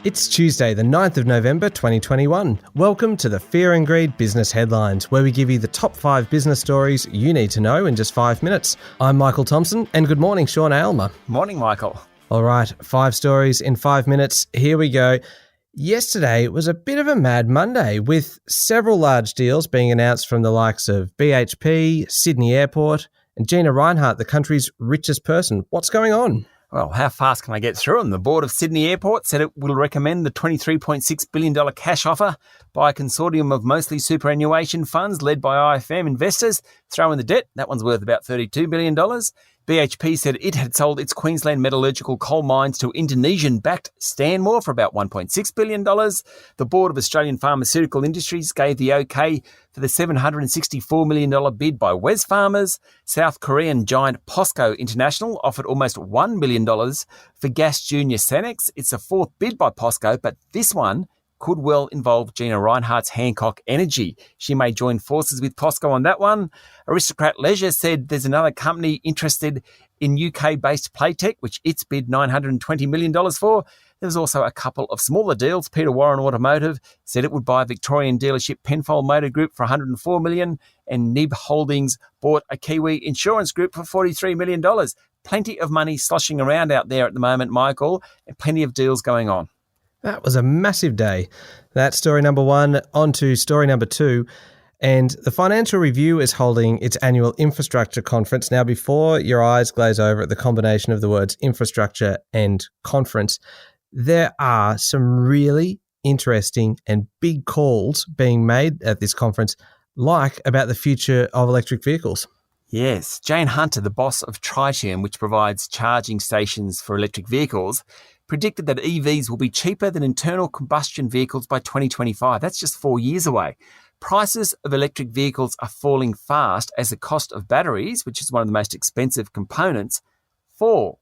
It's Tuesday, the 9th of November 2021. Welcome to the Fear and Greed Business Headlines, where we give you the top 5 business stories you need to know in just 5 minutes. I'm Michael Thompson, and good morning, Sean Aylmer. Morning, Michael. All right, 5 stories in 5 minutes. Here we go. Yesterday was a bit of a mad Monday, with several large deals being announced from the likes of BHP, Sydney Airport, and Gina Rinehart, the country's richest person. What's going on? Well, how fast can I get through them? The board of Sydney Airport said it will recommend the $23.6 billion cash offer by a consortium of mostly superannuation funds led by IFM investors. Throw in the debt, that one's worth about $32 billion. BHP said it had sold its Queensland metallurgical coal mines to Indonesian-backed Stanmore for about $1.6 billion. The Board of Australian Pharmaceutical Industries gave the OK for the $764 million bid by Wesfarmers. South Korean giant POSCO International offered almost $1 million for Gas Junior Cenex. It's a fourth bid by POSCO, but this one could well involve Gina Rinehart's Hancock Energy. She may join forces with POSCO on that one. Aristocrat Leisure said there's another company interested in UK-based Playtech, which it's bid $920 million for. There was also a couple of smaller deals. Peter Warren Automotive said it would buy Victorian dealership Penfold Motor Group for $104 million, and NIB Holdings bought a Kiwi insurance group for $43 million. Plenty of money sloshing around out there at the moment, Michael, and plenty of deals going on. That was a massive day. That's story number 1. On to story number 2. And the Financial Review is holding its annual infrastructure conference. Now, before your eyes glaze over at the combination of the words infrastructure and conference, there are some really interesting and big calls being made at this conference, like about the future of electric vehicles. Yes, Jane Hunter, the boss of Tritium, which provides charging stations for electric vehicles, predicted that EVs will be cheaper than internal combustion vehicles by 2025. That's just 4 years away. Prices of electric vehicles are falling fast as the cost of batteries, which is one of the most expensive components, fall.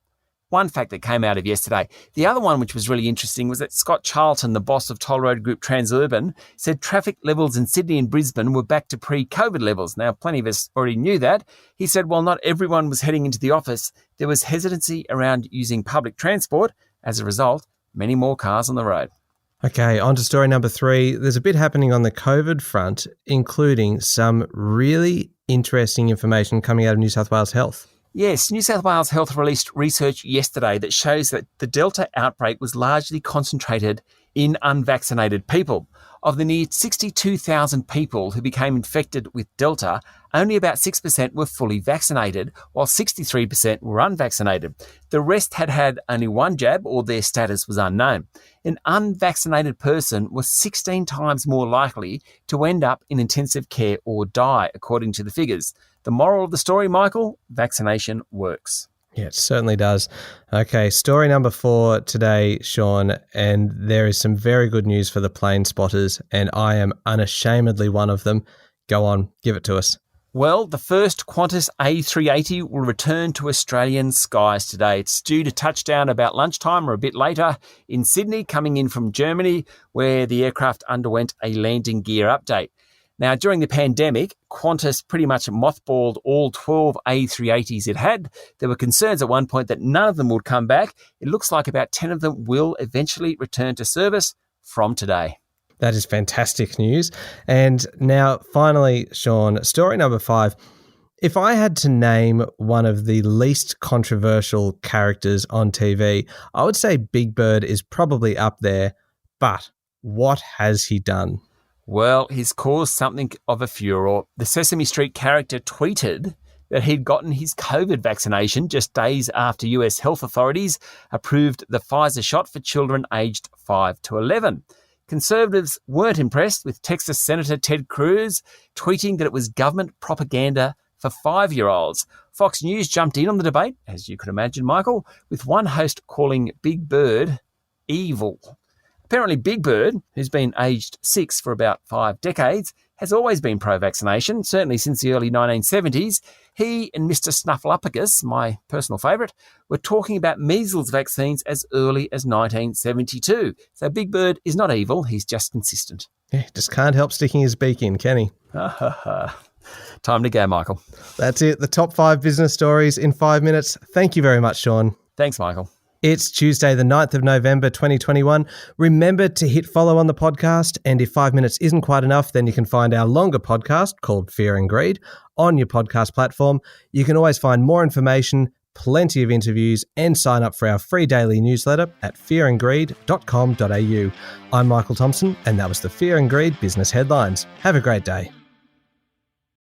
One fact that came out of yesterday. The other one, which was really interesting, was that Scott Charlton, the boss of Toll Road Group Transurban, said traffic levels in Sydney and Brisbane were back to pre-COVID levels. Now, plenty of us already knew that. He said while not everyone was heading into the office, there was hesitancy around using public transport. As a result, many more cars on the road. Okay, on to story number 3. There's a bit happening on the COVID front, including some really interesting information coming out of New South Wales Health. Yes, New South Wales Health released research yesterday that shows that the Delta outbreak was largely concentrated in unvaccinated people. Of the near 62,000 people who became infected with Delta, only about 6% were fully vaccinated, while 63% were unvaccinated. The rest had had only one jab or their status was unknown. An unvaccinated person was 16 times more likely to end up in intensive care or die, according to the figures. The moral of the story, Michael, vaccination works. Yeah, it certainly does. Okay, story number 4 today, Sean, and there is some very good news for the plane spotters, and I am unashamedly one of them. Go on, give it to us. Well, the first Qantas A380 will return to Australian skies today. It's due to touch down about lunchtime or a bit later in Sydney, coming in from Germany, where the aircraft underwent a landing gear update. Now, during the pandemic, Qantas pretty much mothballed all 12 A380s it had. There were concerns at one point that none of them would come back. It looks like about 10 of them will eventually return to service from today. That is fantastic news. And now, finally, Sean, story number 5. If I had to name one of the least controversial characters on TV, I would say Big Bird is probably up there. But what has he done? Well, he's caused something of a furore. The Sesame Street character tweeted that he'd gotten his COVID vaccination just days after US health authorities approved the Pfizer shot for children aged 5 to 11. Conservatives weren't impressed with Texas Senator Ted Cruz tweeting that it was government propaganda for 5-year-olds. Fox News jumped in on the debate, as you could imagine, Michael, with one host calling Big Bird evil. Apparently Big Bird, who's been aged 6 for about 5 decades, has always been pro-vaccination, certainly since the early 1970s. He and Mr. Snuffleupagus, my personal favourite, were talking about measles vaccines as early as 1972. So Big Bird is not evil, he's just consistent. Yeah, just can't help sticking his beak in, can he? Time to go, Michael. That's it, the top 5 business stories in 5 minutes. Thank you very much, Sean. Thanks, Michael. It's Tuesday, the 9th of November, 2021. Remember to hit follow on the podcast, and if 5 minutes isn't quite enough, then you can find our longer podcast called Fear and Greed on your podcast platform. You can always find more information, plenty of interviews, and sign up for our free daily newsletter at fearandgreed.com.au. I'm Michael Thompson, and that was the Fear and Greed Business Headlines. Have a great day.